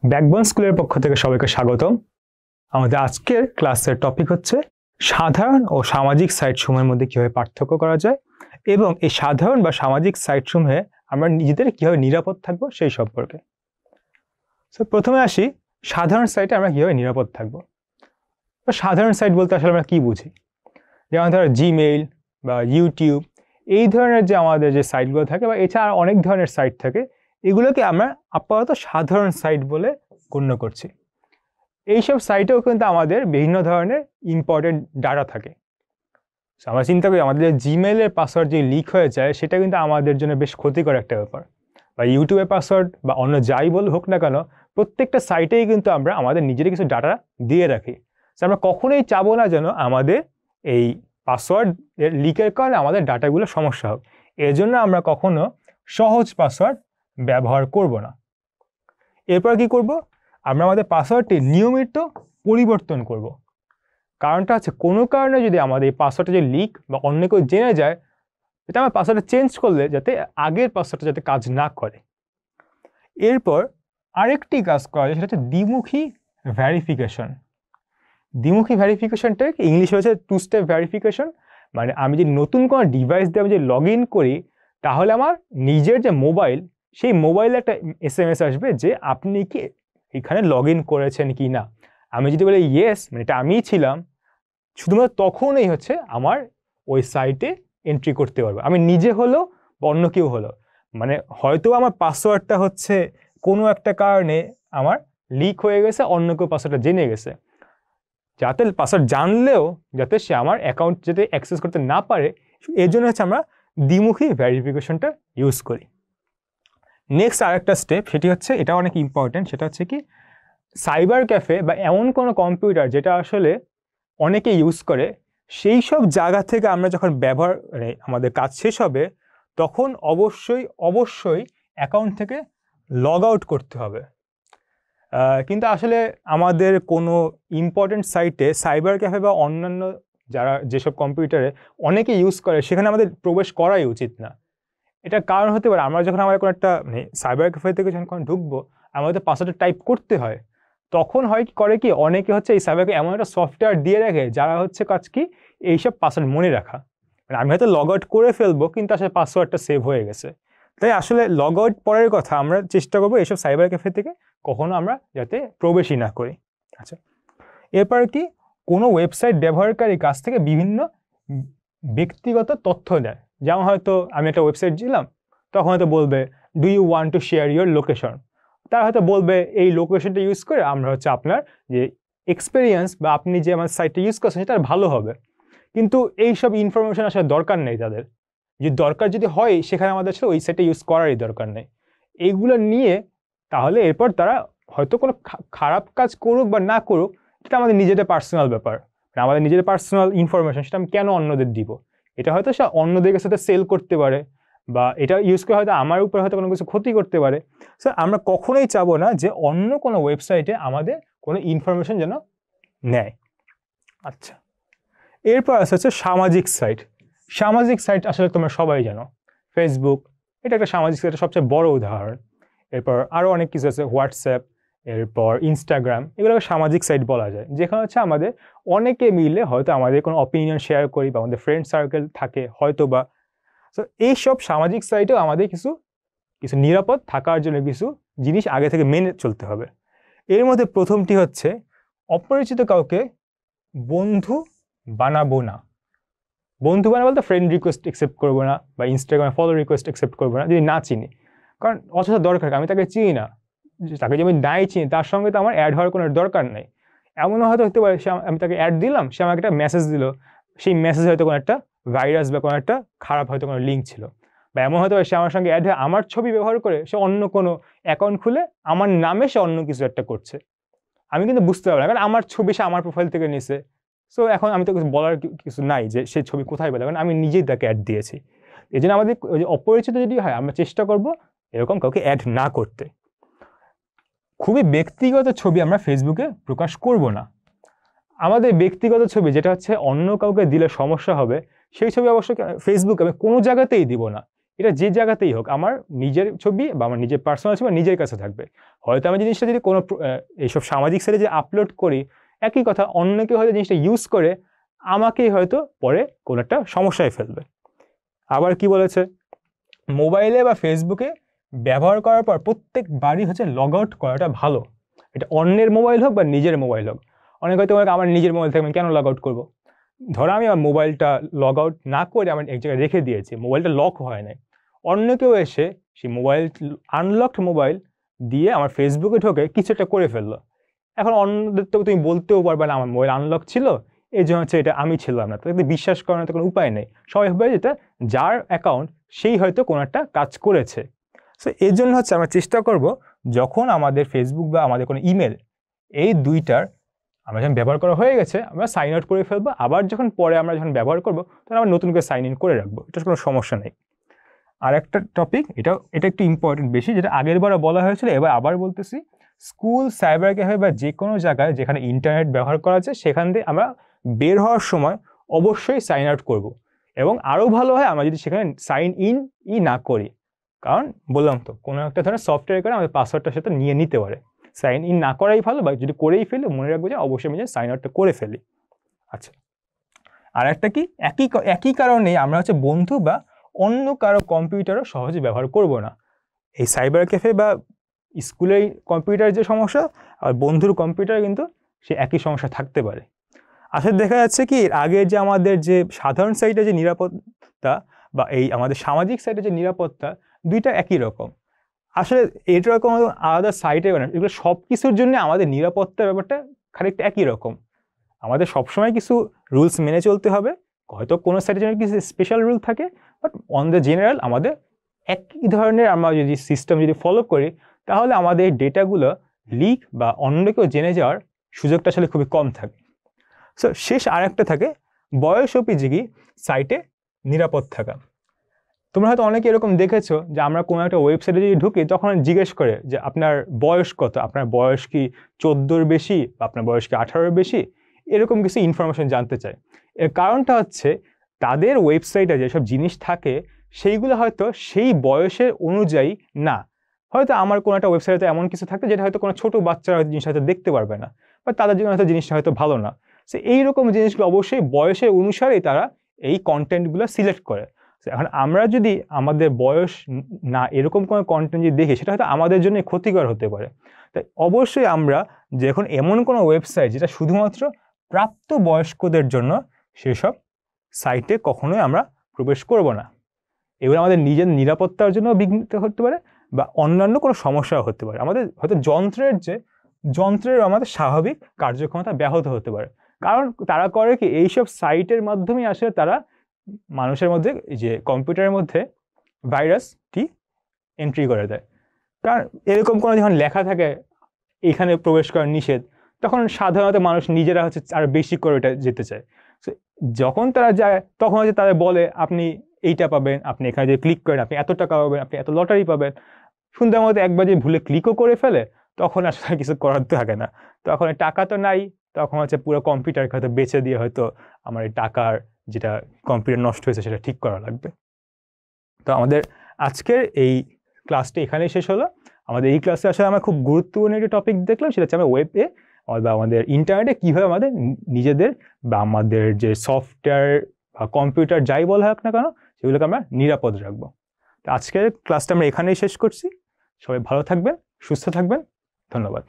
Backbone স্কুলের পক্ষ থেকে সবাইকে স্বাগতম। আমাদের আজকের ক্লাসের টপিক হচ্ছে সাধারণ ও সামাজিক সাইটসমূহের মধ্যে কিভাবে পার্থক্য করা যায় এবং এই সাধারণ বা সামাজিক সাইটসমূহে আমরা নিজেদের কিভাবে নিরাপদ থাকবো সেই সম্পর্কে। সো প্রথমে আসি সাধারণ সাইটে আমরা কিভাবে নিরাপদ থাকবো। সাধারণ সাইট বলতে আসলে আমরা কি বুঝি? যেমন ধরো জিমেইল বা ইউটিউব, এই ধরনের যে আমাদের যে সাইটগুলো থাকে বা এছাড়া অনেক ধরনের সাইট থাকে, এগুলোকে আমরা আপাতত সাধারণ সাইট বলে গণ্য করছি। এইসব সাইটেও কিন্তু আমাদের বিভিন্ন ধরনের ইম্পর্টেন্ট ডাটা থাকে। আমরা চিন্তা করি আমাদের যে জিমেইলের পাসওয়ার্ড যে লিক হয়ে যায় সেটা কিন্তু আমাদের জন্য বেশ ক্ষতিকর একটা ব্যাপার, বা ইউটিউবের পাসওয়ার্ড বা অন্য যাই বল হোক না কেন, প্রত্যেকটা সাইটেই কিন্তু আমরা আমাদের নিজের কিছু ডাটা দিয়ে রাখি। আমরা কখনোই চাবো না যেন আমাদের এই পাসওয়ার্ড এর লিকের কারণে আমাদের ডাটাগুলো সমস্যা হোক। এর জন্য আমরা কখনো সহজ পাসওয়ার্ড ব্যবহার করব না। এরপর কি করব? আমরা আমাদের পাসওয়ার্ডটি নিয়মিত পরিবর্তন করব। কারণটা হচ্ছে কোনো কারণে যদি আমাদের এই পাসওয়ার্ডটা যে লিক বা অন্য কেউ জেনে যায়, এটা আমার পাসওয়ার্ডটা চেঞ্জ করলে যাতে আগের পাসওয়ার্ডটা যাতে কাজ না করে। এরপর আরেকটি কাজ করা যায়, সেটা হচ্ছে দ্বিমুখী ভেরিফিকেশন। দ্বিমুখী ভেরিফিকেশনটা ইংলিশে হচ্ছে টু স্টেপ ভেরিফিকেশন। মানে আমি যদি নতুন কোনো ডিভাইস দিয়ে আমি যদি লগ ইন করি, তাহলে আমার নিজের যে মোবাইল, সেই মোবাইলে একটা SMS আসবে যে আপনি কি এখানে লগ ইন করেছেন কি না। আমি যদি বলি ইয়েস, মানে এটা আমিই ছিলাম, শুধুমাত্র তখনই হচ্ছে আমার ওই সাইটে এন্ট্রি করতে পারবো, আমি নিজে হলো বা অন্য কেউ হলো। মানে হয়তো আমার পাসওয়ার্ডটা হচ্ছে কোনো একটা কারণে আমার লিক হয়ে গেছে, অন্য কেউ পাসওয়ার্ডটা জেনে গেছে, যাতে পাসওয়ার্ড জানলেও যাতে সে আমার অ্যাকাউন্ট যাতে অ্যাক্সেস করতে না পারে, এর জন্য হচ্ছে আমরা দ্বিমুখী ভেরিফিকেশনটা ইউজ করি। নেক্সট আরেকটা স্টেপ, সেটি হচ্ছে এটা অনেক ইম্পর্টেন্ট, সেটা হচ্ছে কি সাইবার ক্যাফে বা এমন কোনো কম্পিউটার যেটা আসলে অনেকে ইউজ করে, সেই সব জায়গা থেকে আমরা যখন ব্যবহার মানে আমাদের কাজ শেষ হবে, তখন অবশ্যই অ্যাকাউন্ট থেকে লগ আউট করতে হবে। কিন্তু আসলে আমাদের কোনো ইম্পর্টেন্ট সাইটে সাইবার ক্যাফে বা অন্যান্য যারা যেসব কম্পিউটারে অনেকে ইউজ করে, সেখানে আমাদের প্রবেশ করাই উচিত না। এটা কারণ হতে পারে আমরা যখন আমাদের কোনো একটা মানে সাইবার ক্যাফে থেকে যখন ঢুকবো, আমাদের পাসওয়ার্ডটা টাইপ করতে হয়, তখন করে কি অনেকে হচ্ছে এই সাইবার ক্যাফে এমন একটা সফটওয়্যার দিয়ে রাখে যারা হচ্ছে কাজ কি এইসব পাসওয়ার্ড মনে রাখা। মানে আমি হয়তো লগ আউট করে ফেলবো, কিন্তু আসলে পাসওয়ার্ডটা সেভ হয়ে গেছে। তাই আসলে লগ আউট পরের কথা আমরা চেষ্টা করবো এইসব সাইবার ক্যাফে থেকে কখনো আমরা যাতে প্রবেশই না করি। আচ্ছা, এরপর কি কোনো ওয়েবসাইট ব্যবহারকারীর কাছ থেকে বিভিন্ন ব্যক্তিগত তথ্য দেয়। যেমন হয়তো আমি একটা ওয়েবসাইট দিলাম, তখন হয়তো বলবে do you want to share your location. তারা হয়তো বলবে এই লোকেশনটা ইউজ করে আমরা হচ্ছে আপনার যে এক্সপিরিয়েন্স বা আপনি যে আমার সাইটটা ইউজ করছেন সেটা ভালো হবে। কিন্তু এইসব ইনফরমেশন আসলে দরকার নেই তাদের। যদি দরকার যদি হয়, সেখানে আমাদের আসলে ওই সাইটটা ইউজ করারই দরকার নেই। এইগুলো নিয়ে তাহলে এরপর তারা হয়তো কোনো খারাপ কাজ করুক বা না করুক, সেটা আমাদের নিজেদের পার্সোনাল ব্যাপার। আমাদের নিজেদের পার্সোনাল ইনফরমেশন, সেটা আমি কেন অন্যদের দিব? এটা হয়তো সে অন্যদের সাথে সেল করতে পারে, বা এটা ইউজ করে হয়তো আমার উপরে হয়তো কোনো কিছু ক্ষতি করতে পারে। সো আমরা কখনোই চাবো না যে অন্য কোনো ওয়েবসাইটে আমাদের কোনো ইনফরমেশন যেন নেয়। আচ্ছা, এরপর আসছে হচ্ছে সামাজিক সাইট। সামাজিক সাইট আসলে তোমরা সবাই জানো, ফেসবুক এটা একটা সামাজিক সাইটের সবচেয়ে বড় উদাহরণ। এরপর আরও অনেক কিছু আছে, হোয়াটসঅ্যাপ, এরপর ইনস্টাগ্রাম, এগুলোকে সামাজিক সাইট বলা যায়, যেখানে হচ্ছে আমাদের অনেকে মিলে হয়তো আমাদের কোনো অপিনিয়ন শেয়ার করি বা আমাদের ফ্রেন্ড সার্কেল থাকে হয়তো বা। সো এইসব সামাজিক সাইটেও আমাদের কিছু নিরাপদ থাকার জন্য কিছু জিনিস আগে থেকে মেনে চলতে হবে। এর মধ্যে প্রথমটি হচ্ছে অপরিচিত কাউকে বন্ধু বানাবো না। বন্ধু বানাবো বলতে ফ্রেন্ড রিকোয়েস্ট অ্যাকসেপ্ট করবো না, বা ইনস্টাগ্রামে ফলো রিকোয়েস্ট অ্যাকসেপ্ট করবো না যদি না চিনি। কারণ অযথা দরকার, আমি তাকে চিনি না, তাকে যদি আমি নাই চিনি তার সঙ্গে তো আমার অ্যাড হওয়ার কোনো দরকার নেই। এমনও হয়তো হতে পারে আমি তাকে অ্যাড দিলাম, সে আমাকে একটা মেসেজ দিল, সেই মেসেজ হয়তো কোনো একটা ভাইরাস বা কোনো একটা খারাপ হয়তো কোনো লিঙ্ক ছিল। বা এমন হয়তো সে আমার সঙ্গে অ্যাড হয়ে আমার ছবি ব্যবহার করে সে অন্য কোনো অ্যাকাউন্ট খুলে আমার নামে সে অন্য কিছু একটা করছে, আমি কিন্তু বুঝতে পারবো না, কারণ আমার ছবি সে আমার প্রোফাইল থেকে নিছে। সো এখন আমি তো কিছু বলার কিছু নাই যে সে ছবি কোথায় পেল, কারণ আমি নিজেই তাকে অ্যাড দিয়েছি। এই জন্য আমাদের অপরিচিত যদি হয়, আমরা চেষ্টা করব এরকম কাউকে অ্যাড না করতে। খুবই ব্যক্তিগত ছবি আমরা ফেসবুকে প্রকাশ করব না। আমাদের ব্যক্তিগত ছবি যেটা হচ্ছে অন্য কাউকে দিলে সমস্যা হবে, সেই ছবি অবশ্যই ফেসবুকে আমি কোনো জায়গাতেই দিব না। এটা যে জায়গাতেই হোক আমার নিজের ছবি বা আমার নিজের পার্সোনাল ছবি নিজের কাছে থাকবে। হয়তো আমি জিনিসটা যদি কোনো এইসব সামাজিক সাইটে যে আপলোড করি, একই কথা অন্য কেউ হয়তো জিনিসটা ইউজ করে আমাকেই হয়তো পরে কোনো একটা সমস্যায় ফেলবে। আবার কি বলেছে, মোবাইলে বা ফেসবুকে ব্যবহার করার পর প্রত্যেকবারই হচ্ছে লগ আউট করাটা ভালো। এটা অন্যের মোবাইল হোক বা নিজের মোবাইল হোক। অনেক হয়তো আমার নিজের মোবাইল থেকে আমি কেন লগ আউট করবো? ধরো আমি আমার মোবাইলটা লগ আউট না করে আমি এক জায়গায় রেখে দিয়েছি, মোবাইলটা লক হয় নাই, অন্য কেউ এসে সেই মোবাইল আনলকড মোবাইল দিয়ে আমার ফেসবুকে ঢোকে কিছু একটা করে ফেললো। এখন অন্যদের তো তুমি বলতেও পারবে না আমার মোবাইল আনলক ছিল, এই জন্য হচ্ছে এটা আমি ছিলাম না, তাদের বিশ্বাস করানোর তো কোনো উপায় নেই। সবাই ভাবে যেটা যার অ্যাকাউন্ট সেই হয়তো কোনো একটা কাজ করেছে। সো এর জন্য হচ্ছে আমরা চেষ্টা করব যখন আমাদের ফেসবুক বা আমাদের কোনো ইমেল এই দুইটার আমরা যখন ব্যবহার করা হয়ে গেছে আমরা সাইন আউট করে ফেলবো, আবার যখন পরে আমরা যখন ব্যবহার করবো তখন আমরা নতুন করে সাইন ইন করে রাখবো, এটার কোনো সমস্যা নেই। আর একটা টপিক, এটা একটু ইম্পর্টেন্ট বেশি, যেটা আগের বারও বলা হয়েছিল, এবার আবার বলতেছি, স্কুল, সাইবার ক্যাফে বা যে কোনো জায়গায় যেখানে ইন্টারনেট ব্যবহার করা যায় সেখান থেকে আমরা বের হওয়ার সময় অবশ্যই সাইন আউট করব। এবং আরও ভালো হয় আমরা যদি সেখানে সাইন ইন না করি, কারণ বললাম তো কোনো একটা ধরনের সফটওয়্যার করে আমাদের পাসওয়ার্ডটার সাথে নিয়ে নিতে পারে। সাইন ইন না করাই ভালো, বা যদি করেই ফেলি মনে রাখবো যে অবশ্যই আমি সাইন আউটটা করে ফেলি। আচ্ছা, আর একটা কি, একই কারণে আমরা হচ্ছে বন্ধু বা অন্য কারো কম্পিউটারও সহজে ব্যবহার করব না। এই সাইবার ক্যাফে বা স্কুলের কম্পিউটারের যে সমস্যা আর বন্ধুর কম্পিউটারে কিন্তু সে একই সমস্যা থাকতে পারে। আসলে দেখা যাচ্ছে কি আগের যে আমাদের যে সাধারণ সাইটে যে নিরাপত্তা বা এই আমাদের সামাজিক সাইটে যে নিরাপত্তা দুইটা একই রকম। আসলে এটা কোনো আলাদা সাইটে না, এগুলো সব কিছুর জন্য আমাদের নিরাপত্তার ব্যাপারটা খানিকটা একই রকম। আমাদের সবসময় কিছু রুলস মেনে চলতে হবে, হয়তো কোনো সাইটের জন্য কিছু স্পেশাল রুল থাকে, বাট অন দ্য জেনারেল আমাদের একই ধরনের আমরা যদি সিস্টেম যদি ফলো করি তাহলে আমাদের এই ডেটাগুলো লিক বা অন্য কেউ জেনে যাওয়ার সুযোগটা আসলে খুবই কম থাকে। সো শেষ আরেকটা থাকে বয়স উপযোগী সাইটে নিরাপদ থাকা। তোমরা হয়তো অনেকে এরকম দেখেছো যে আমরা কোনো একটা ওয়েবসাইটে যদি ঢুকি তখন জিজ্ঞেস করে যে আপনার বয়স কত, আপনার বয়স কি 14-র বেশি বা আপনার বয়স কি 18-র বেশি, এরকম কিছু ইনফরমেশন জানতে চায়। এর কারণটা হচ্ছে তাদের ওয়েবসাইটে যেসব জিনিস থাকে সেইগুলো হয়তো সেই বয়সের অনুযায়ী না। হয়তো আমার কোনো একটা ওয়েবসাইটে এমন কিছু থাকে যেটা হয়তো কোনো ছোটো বাচ্চারা হয়তো জিনিস হয়তো দেখতে পারবে না, বা তাদের জন্য হয়তো জিনিসটা হয়তো ভালো না। সো এইরকম জিনিসগুলো অবশ্যই বয়সের অনুসারেই তারা এই কন্টেন্টগুলো সিলেক্ট করে। এখন আমরা যদি আমাদের বয়স না এরকম কোনো কন্টেন্ট যদি দেখি সেটা হয়তো আমাদের জন্য ক্ষতিকর হতে পারে। তাই অবশ্যই আমরা যখন এমন কোনো ওয়েবসাইট যেটা শুধুমাত্র প্রাপ্ত বয়স্কদের জন্য সেসব সাইটে কখনোই আমরা প্রবেশ করব না। এগুলো আমাদের নিজের নিরাপত্তার জন্য বিঘ্নিত হতে পারে বা অন্যান্য কোনো সমস্যাও হতে পারে। আমাদের হয়তো যন্ত্রের আমাদের স্বাভাবিক কার্যক্ষমতা ব্যাহত হতে পারে, কারণ তারা করে কি এইসব সাইটের মাধ্যমে আসলে তারা মানুষের মধ্যে যে কম্পিউটারের মধ্যে ভাইরাসটি এন্ট্রি করে দেয়। কারণ এরকম কোনো যখন লেখা থাকে এখানে প্রবেশ করা নিষেধ, তখন সাধারণত মানুষ নিজেরা হচ্ছে আরো বেশি করে এটা যেতে চায়। যখন তারা যায় তখন হচ্ছে তারা বলে আপনি এইটা পাবেন, আপনি এখানে যদি ক্লিক করেন আপনি এত টাকা পাবেন, আপনি এত লটারি পাবেন। সুন্দর মতো একবার যদি ভুলে ক্লিকও করে ফেলে তখন আসলে কিছু করার থাকে না, তখন টাকা তো নাই, তখন হচ্ছে পুরো কম্পিউটারকে হয়তো বেচে দিয়ে হয়তো আমার এই টাকার যেটা কম্পিউটার নষ্ট হয়েছে সেটা ঠিক করা লাগবে। তো আমাদের আজকের এই ক্লাসটা এখানেই শেষ হলো। আমাদের এই ক্লাসে আসলে আমরা খুব গুরুত্বপূর্ণ একটা টপিক দেখলাম, সেটা হচ্ছে আমরা ওয়েবে বা আমাদের ইন্টারনেটে কীভাবে আমাদের নিজেদের বা আমাদের যে সফটওয়্যার বা কম্পিউটার যাই বলা হোক না কেন সেগুলোকে আমরা নিরাপদ রাখবো। তো আজকের ক্লাসটা আমরা এখানেই শেষ করছি। সবাই ভালো থাকবেন, সুস্থ থাকবেন, ধন্যবাদ।